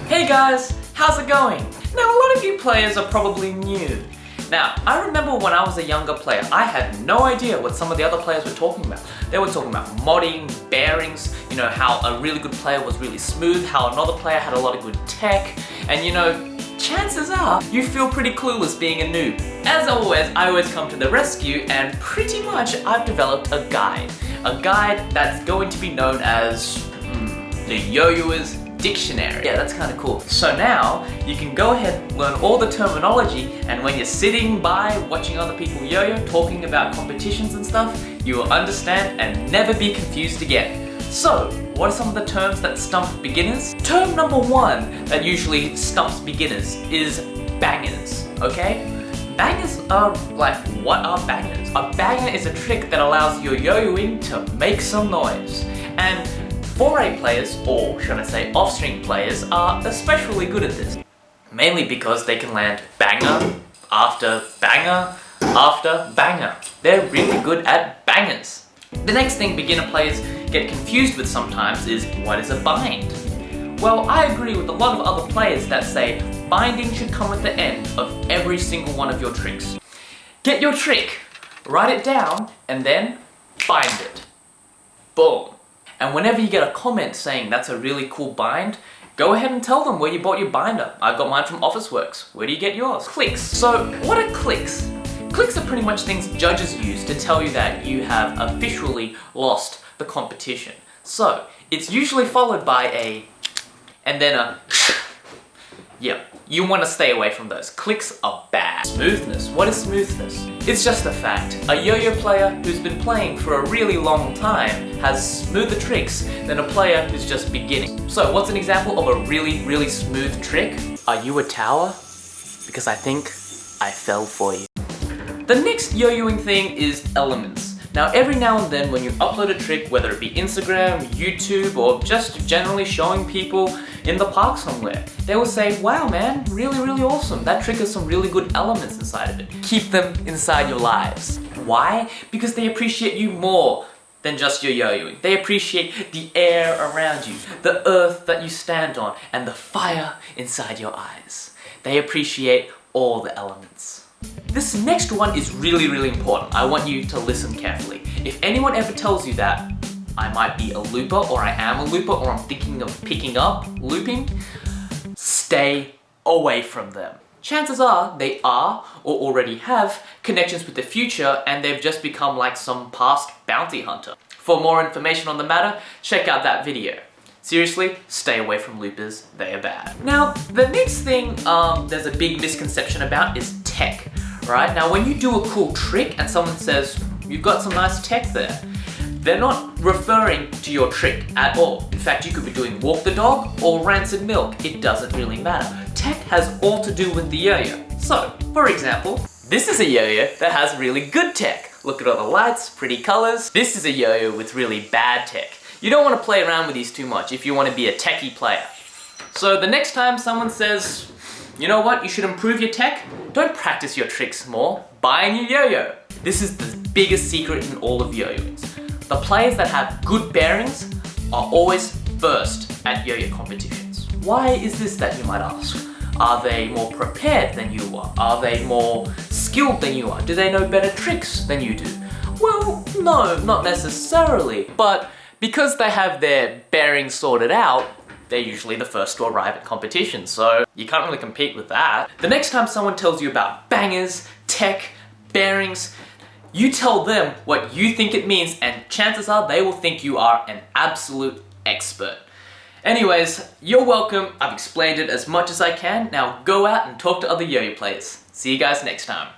Hey guys, how's it going? Now a lot of you players are probably new. Now, I remember when I was a younger player, I had no idea what some of the other players were talking about. They were talking about modding, bearings, you know, how a really good player was really smooth, how another player had a lot of good tech, and you know, chances are you feel pretty clueless being a noob. As always, I always come to the rescue, and pretty much I've developed a guide. A guide that's going to be known as the Yoyoers Dictionary. Yeah, that's kind of cool. So now, you can go ahead, learn all the terminology, and when you're sitting by watching other people yo-yo, talking about competitions and stuff, you will understand and never be confused again. So, what are some of the terms that stump beginners? Term number one that usually stumps beginners is bangers, okay? Bangers are like, what are bangers? A banger is a trick that allows your yo-yoing to make some noise. And 4A players, or should I say off-string players, are especially good at this. Mainly because they can land banger after banger after banger. They're really good at bangers. The next thing beginner players get confused with sometimes is, what is a bind? Well, I agree with a lot of other players that say binding should come at the end of every single one of your tricks. Get your trick, write it down, and then bind it. Boom. And whenever you get a comment saying that's a really cool bind, go ahead and tell them where you bought your binder. I got mine from Officeworks. Where do you get yours? Clicks. So what are clicks? Clicks are pretty much things judges use to tell you that you have officially lost the competition. So it's usually followed by a and then a yeah. You want to stay away from those. Clicks are bad. Smoothness. What is smoothness? It's just a fact. A yo-yo player who's been playing for a really long time has smoother tricks than a player who's just beginning. So what's an example of a really smooth trick? Are you a tower? Because I think I fell for you. The next yo-yoing thing is elements. Now every now and then when you upload a trick, whether it be Instagram, YouTube, or just generally showing people in the park somewhere, they will say, wow man, really awesome. That trick has some really good elements inside of it. Keep them inside your lives. Why? Because they appreciate you more than just your yo-yoing. They appreciate the air around you, the earth that you stand on, and the fire inside your eyes. They appreciate all the elements. This next one is really important. I want you to listen carefully. If anyone ever tells you that I might be a looper, or I am a looper, or I'm thinking of picking up looping, stay away from them. Chances are they are, or already have, connections with the future, and they've just become like some past bounty hunter. For more information on the matter, check out that video. Seriously, stay away from loopers, they are bad. Now, the next thing there's a big misconception about is tech, right? Now, when you do a cool trick and someone says, you've got some nice tech there, they're not referring to your trick at all. In fact, you could be doing walk the dog or rancid milk. It doesn't really matter. Tech has all to do with the yo-yo. So, for example, this is a yo-yo that has really good tech. Look at all the lights, pretty colors. This is a yo-yo with really bad tech. You don't want to play around with these too much if you want to be a techie player. So the next time someone says, you know what, you should improve your tech, don't practice your tricks more, buy a new yo-yo. This is the biggest secret in all of yo-yoings. The players that have good bearings are always first at yo-yo competitions. Why is this, that you might ask? Are they more prepared than you are? Are they more skilled than you are? Do they know better tricks than you do? Well, no, not necessarily, but because they have their bearings sorted out, they're usually the first to arrive at competitions, so you can't really compete with that. The next time someone tells you about bangers, tech, bearings, you tell them what you think it means, and chances are they will think you are an absolute expert. Anyways, you're welcome. I've explained it as much as I can. Now go out and talk to other yo-yo players. See you guys next time.